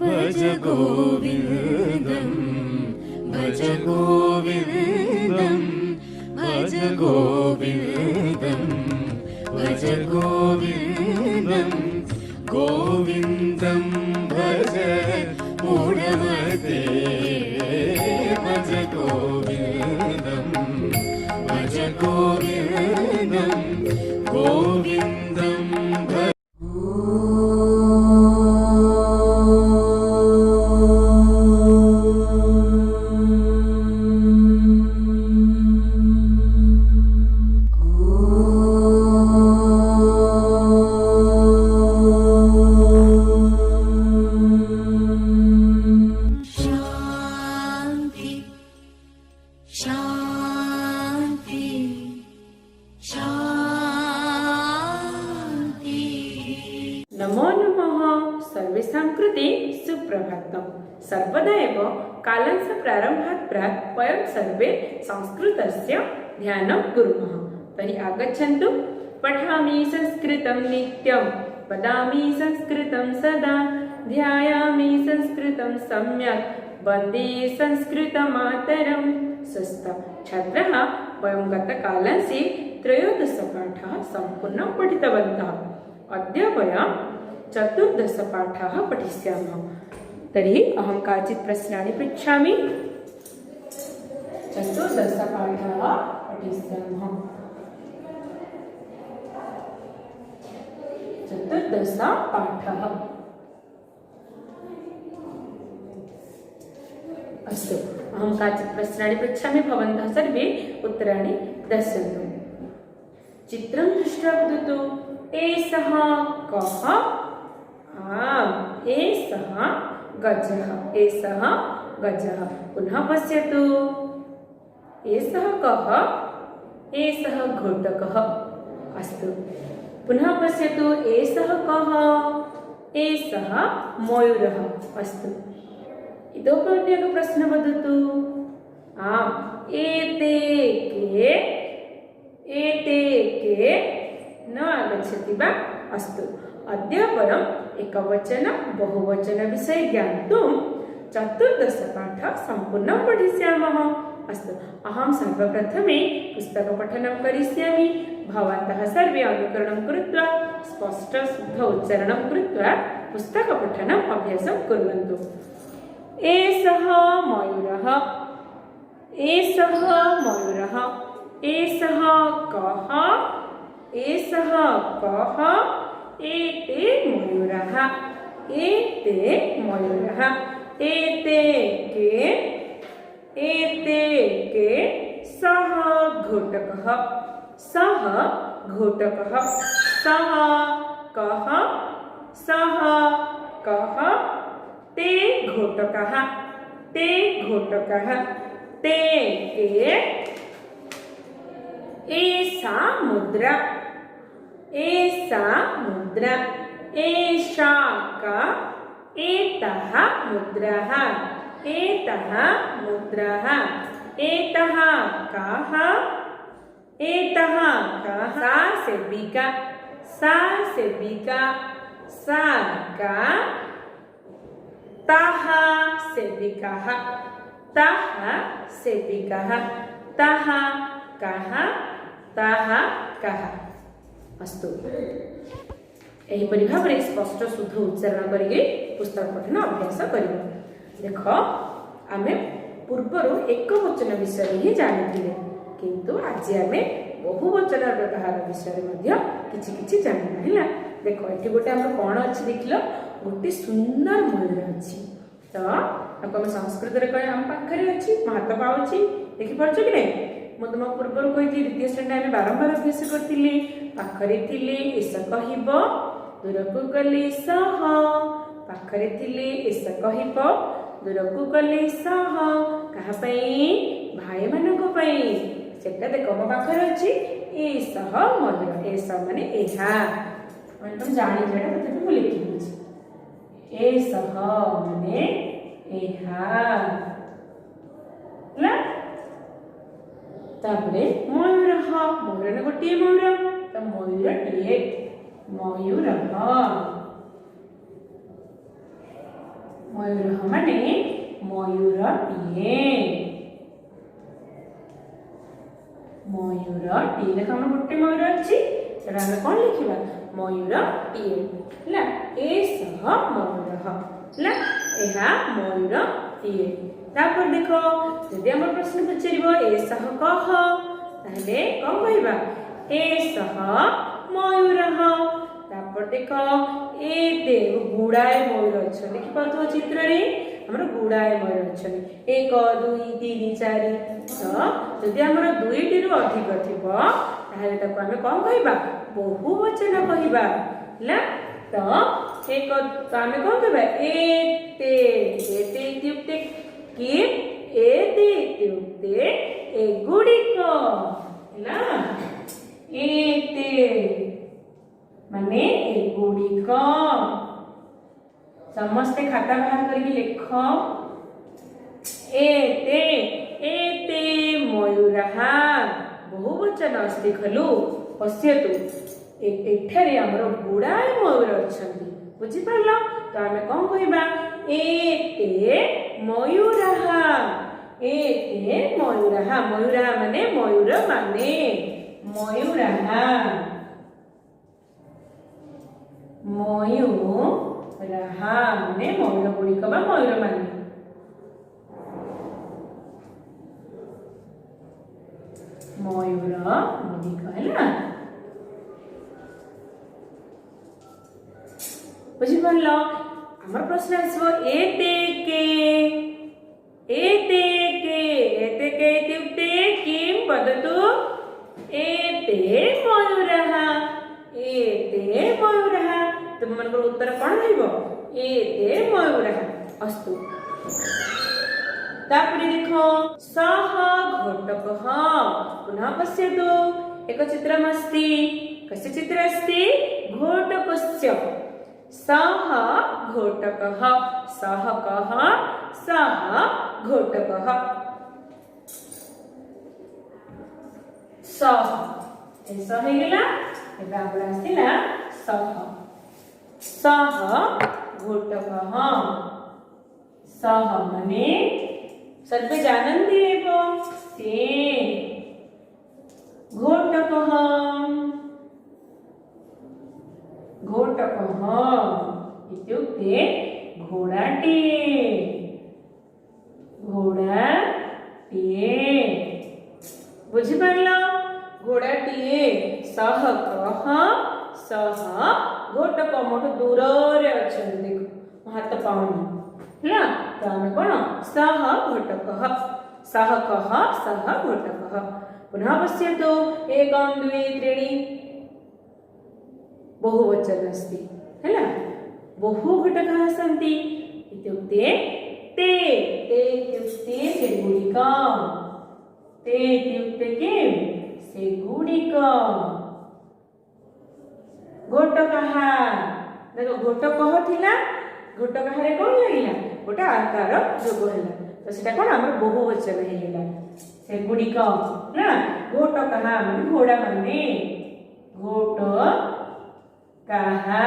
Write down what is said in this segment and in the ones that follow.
भज गोविन्दं भज गोविन्दं भज गोविन्दं भज गोविन्दं गोविन्दं भज मूढमते भज गोविन्दं भज गोविन्दं गोविन्दं भज नमो नमः सर्वेषां कृते सुप्रभातम्। सर्वदा एव कालस्य प्रारम्भात् प्राक् वयं सर्वे संस्कृतस्य ध्यानं कुर्मः। तर्हि आगच्छन्तु। पठामि संस्कृतं नित्यं, वदामि संस्कृतं सदा, ध्यायामि संस्कृतं सम्यक्, वन्दे संस्कृतमातरं। स्वस्थ छात्राः, वयं गतकालस्य त्रयोदशपाठः सम्पूर्णं पठितवन्तः। अद्य वयं चतुर्दशपाठः पठिष्यामः। तर्हि अहं काचित् प्रश्नानि पृच्छामि। चतुर्दशपाठः पठिष्यामः। चतुर्दशपाठः अस्तु। अहं काचित् प्रश्नानि पृच्छामि, भवन्तः सर्वे उत्तराणि दर्शयन्तु। चित्रं दृष्ट्वा वदतु, एषः कः? एषः गजः। एषः गजः। पुनः पश्यतु, एषः कः? एषः घोटकः। अस्तु, पुनः पश्यतु, एषः कः? एषः मयूरः। अस्तु, इतोपि अन्यः प्रश्नः वदतु। एते के न आगच्छति वा? अस्तु, अद्य वयम् एकवचन बहुवचन विषये ज्ञातुं चतुर्दशपाठः सम्पूर्णं पठिष्यामः। अस्तु, अहं सर्वप्रथमे पुस्तकपठनं करिष्यामि। भवन्तः सर्वे अनुकरणं कृत्वा स्पष्ट शुद्ध उच्चारणं कृत्वा पुस्तकपठनम् अभ्यासं कुर्वन्तु। एषः मयूरः। एषः मयूरः। एषः कः? एषः कः? एते मयूरः। एते मयूरः। एते के? एते के? सः घोटकः। सः घोटकः। सः कः? सः कः? ते घोटकः। ते घोटकः। ते के? एषा मुद्रा। एषा मुद्रा। एषा का? एतः मुद्राः। एतः मुद्राः। एतः कः? एतः कः? सा सेविका। सा सेविका। सा का? तः सेविकाः। तः सेविकाः। तः कः? तः कः? अस्तु, एहिपरि भाବରେ स्पष्ट शुद्ध उच्चारण करिके पुस्तक पठन अभ्यास करिब। देख, आमे पूर्वरु एक वचन विषय ही जानिथिले, किंतु आज आमे बहुवचन व्यवहार विषय मध्ये किछि किछि जानिबा। हैला, देखो एठी गोटे हमर कोन अछि देखिलो, गोटे सुंदर मयूर अछि। तो आको हम संस्कृत रे कहे हम पाखरे अछि, महत्व पाउछि। देखि परछ कि नै? मु तुम पूर्वर कही द्वितीय श्रेणी आम बारंबार अभ्यास करी। पाखरे थिले एस कहब, दूरक गले सह। पाखरे थिले एस कहब, दूरक गले सह। कहा भाई मानक सेटा देख मो पाखरे अच्छी एसह मयूर। एस माने एहा तुम जानी जेटा तथे मु लिखि दिछि। एसह माने एहा ला। तापरे मयूर मयूर गोटे मयूर तो मयूर टीए मयूर मयूरः माने मयूरटीए मयूरटीए देख हम गोटे मयूर अछि सेटा हम कोन लिखिबा मयूरटीए हला एसह मयूरः हला एहा मयूरटीए तापर देखो यदि हम प्रश्न पचारिबो एसह कह ताले कोन कहबा एसह मयूरः तापर देखो एते गुड़ाए मयूर अच्छा देखि पाथो चित्र रे हमर गुड़ाए मयूर अच्छा 1 2 3 4 तो यदि हमर 2 टी रु अधिक थिबो ताले ताको हम कोन कहबा बहुवचन कहबा हला तो एक तो हम कोन कहबा एते एते इत्युक्ते कि एते इत्युक्ते एगुड़िको हला एते माने एगुड़िक समस्ते खाता बाहर करके लिख एते एते मयूरः बहुवचन अस्ति खलु पश्यतु एठारे हमर गुड़ाए मयूर अछंती बुझि पारलो तो हमें कोन कहबा एते मयूरः एते मयूरः मयूरः माने मयूर माने मयूरः मयूरः माने मयूर गुड़िक बा मयूर माने मयूर गुड़िक हैला बुझि पारलो हमर प्रश्न आसबो एते के इत्युक्ते किं वदतु एते मयूरः तुम मन उत्तर कौन रहिबो एते मयूरः अस्तु तापरे देखो सः घोटकः पुनः पश्यतु एक चित्रमस्ति कस्य चित्र अस्ति घोटकस्य सः घोटकः सः कः सः घोटकः सः ऐसा हे गेला एबे आपण आसिला सः सः घोटकः सः माने सर्वे जानन्ति एव से घोटकः घोटकः इत्युक्ते घोड़ाटिए बुझि पारलो घोड़ाटिए सः कः सः घोटक मोठ दूर रे अछन देखो हाथ पाउनी हला तो हम कोन सः घोटकः सः कः सः घोटकः पुनः पश्यतु 1 2 3 बहुवचन अस्ति हला बहु घटकाः सन्ति इत्युक्ते ते इत्युक्ते सेगुड़िक ते इत्युक्ते किं सेगुड़िक घोटकः देखो घोटकः थिला घोटकः रे कोन लागिला गोटा आकार जोग होला तो सेटा कोन हमर बहुवचन हे गेला सेगुड़िक ना घोटकः माने घोड़ा माने घोट कहा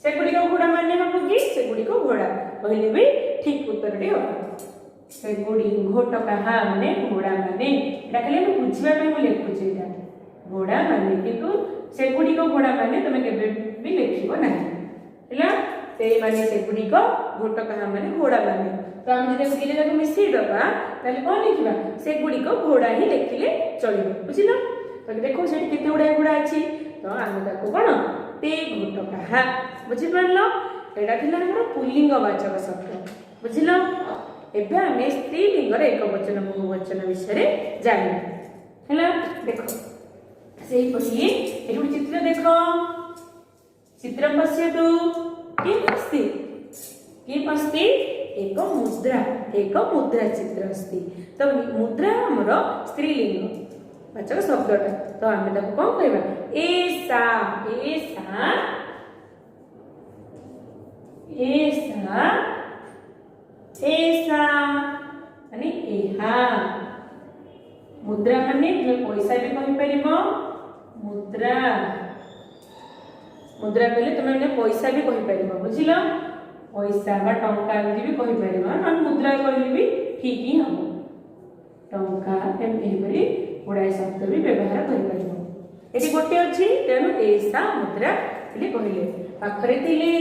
सेगुड़ी को घोड़ा माने हम कि सेगुड़ी को घोड़ा कहले भी ठीक उत्तर रे हो सेगुड़ी घोट कहा माने घोड़ा माने एटा कहले हम बुझिबा में हम लिखु छैटा घोड़ा माने किंतु सेगुड़ी को घोड़ा माने तमे केबे भी लिखिबो नाही हला से माने सेगुड़ी को घोट कहा माने घोड़ा माने तो हम जे दिले जाको मिसी दबा ताले कोन लिखिबा सेगुड़ी को घोड़ा ही लिखिले चलिबो बुझिलो तो देखो सेठी केते उडा घोड़ा अछि तो आमे ताको कोन ते घोटकः बुझि पारलो एडा थिला हमर पुल्लिंग वाचक शब्द बुझिलो एबे आमे स्त्रीलिंग रे एक वचन बहुवचन विषय जानि हला देखो सेही पछि एठु चित्र देखो चित्र पश्यतु किम अस्ति एक मुद्रा चित्र अस्ति तो मुद्रा हमर स्त्रीलिंग वाचक शब्द तो आमे ताको कोन कहबा एसा माने एहा मुद्रा माने तुम पैसा भी कहि परिबो मुद्रा कहले तुम माने पैसा भी कहि परिबो बुझिलो पैसा बा टंका एमती भी कहि परिबा न मुद्रा कहले भी ठीक ही हम टंका एमपरी गुड़ाए शब्द भी व्यवहार करि परिबो एटी गोटे अछि तेनु ऐसा मुद्रा ले कहले पाखरे थिले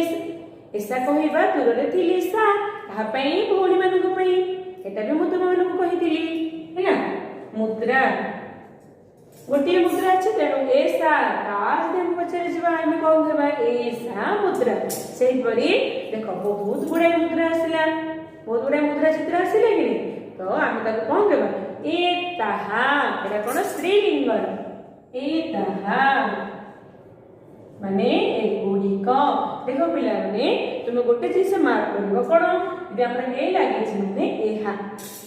ऐसा कहिबा दूर रे थिले सा कहा पई भौणी मानक पई एटा भी मुद्रा मानक कहिथिली हैना मुद्रा गोटे मुद्रा अछि तेनु ऐसा काज देम पछरे जिबा हम कोन हेबा ऐसा मुद्रा सेही परी देखो बहुत गुडे मुद्रा आसिला बहुत गुडे मुद्रा चित्र आसिले कि तो हम ताको कोन कहबा ए ताहा एटा कोन स्त्रीलिंग ए ताहा माने एगुडी को देखो पिला माने तुम गोटे चीज से मार्क करिवो कोन जे हमरा ए लागे छै माने एहा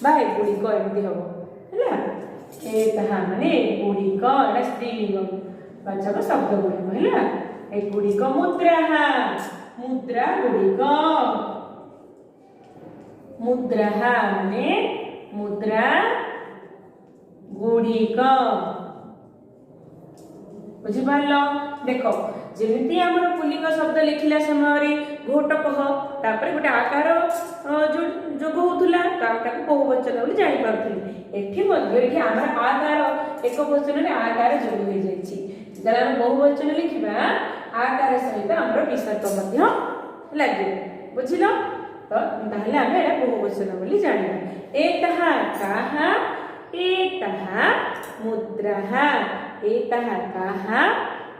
बा एगुडी को एमती हबो हैला ए ताहा माने एगुडी को एटा स्त्रीलिंग वाचक शब्द गुडी हैला एगुडी को मुद्रा मुद्रा गुडी को मुद्रा माने मुद्रा गुडी को बुझी पारलो देखो जेमिति हमर पुल्लिंग शब्द लिखिला समय घोटकह तापर गोटे आकार जोग होतुला ताका बहुवचन बोली जानि पारथि एठी मध्ये कि हमर आकार एक वचन रे आकार जोग हो जायछि जला हम बहुवचन लिखिबा आकार सहित हमर विसर्ग मध्ये लागि बुझिलो तो ताहले हम एटा बहुवचन बोली जानिबा एतहा काहा एतहा मुद्राः एतः काः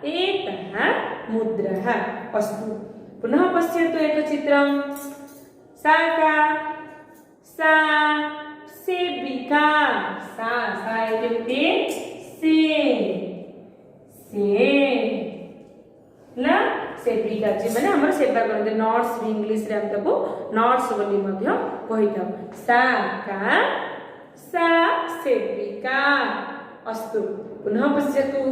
एतः मुद्राः अस्तु पुनः पश्यतु एकचित्रं सा का सा सेविका सा इत्युक्ते ला सेविका जी माने हमर सेवा करते नर्स भी इंग्लिश रे हम ताको नर्स बोली मध्ये कहिथाउ सा का सा सेविका अस्तु पुनः पश्यतु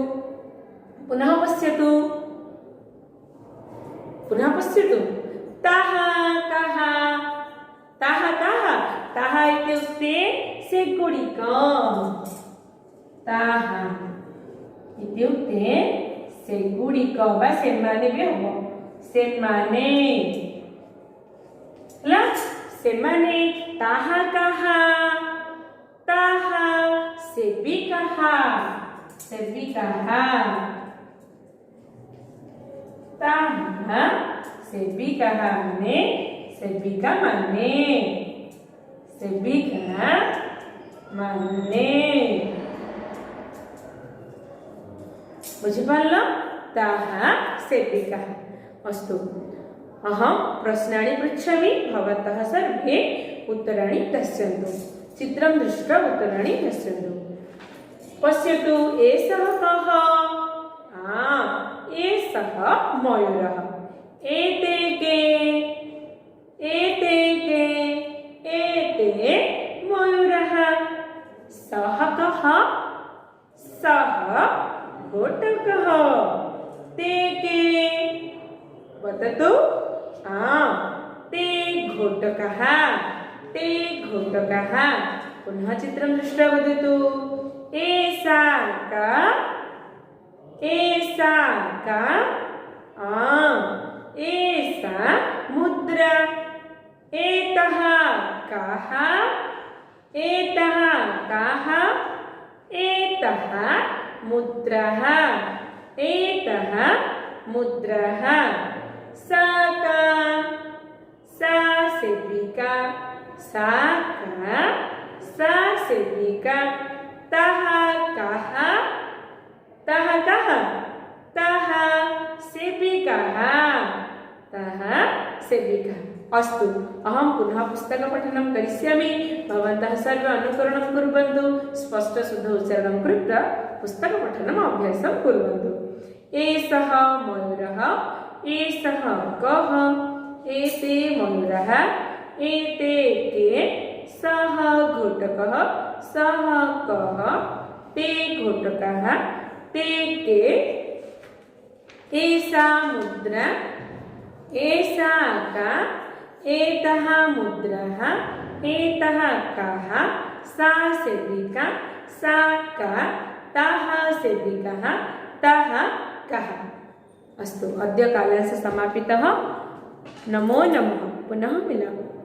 ताः इत्युक्ते सेगुडिक ताः इत्युक्ते सेगुडिक बा सेमाने भी हबो सेमाने ला सेमाने ताः काः ताः सेविकाः ताः सेविकाः माने सेविका माने बुझि पारलो ताः सेविकाः अस्तु अहं प्रश्नानि पृच्छामि भवन्तः सर्वे उत्तराणि दास्यन्तु चित्रं दृष्ट्वा उत्तराणि दास्यन्तु पश्यतु एषः कः एषः मयूरः एते मयूरः सः कः सः घोटकः ते के वदतु ते घोटकः पुनः चित्रं दृष्ट्वा वदतु एषा का एषा मुद्रा एतः काः एतः मुद्राः एतः मुद्राः सा का सा सेविका सा का सा सेविका ताः काः ताः सेविकाः अस्तु अहं पुनः पुस्तक पठनं करिष्यामि भवन्तः सर्वे अनुकरणं कुर्वन्तु स्पष्ट शुद्ध उच्चारणं कृत्वा पुस्तक पठनम् अभ्यासं कुर्वन्तु एषः मयूरः एषः कः एते मयूरः एते के सः घोटकः सः कः ते घोटकः ते के एषा मुद्रा एषा का एतः मुद्राः एतः काः सा सेविका सा का ताः सेविकाः ताः कः अस्तु अद्य कालस्य समापितः नमो नमः। पुनः मिलामः।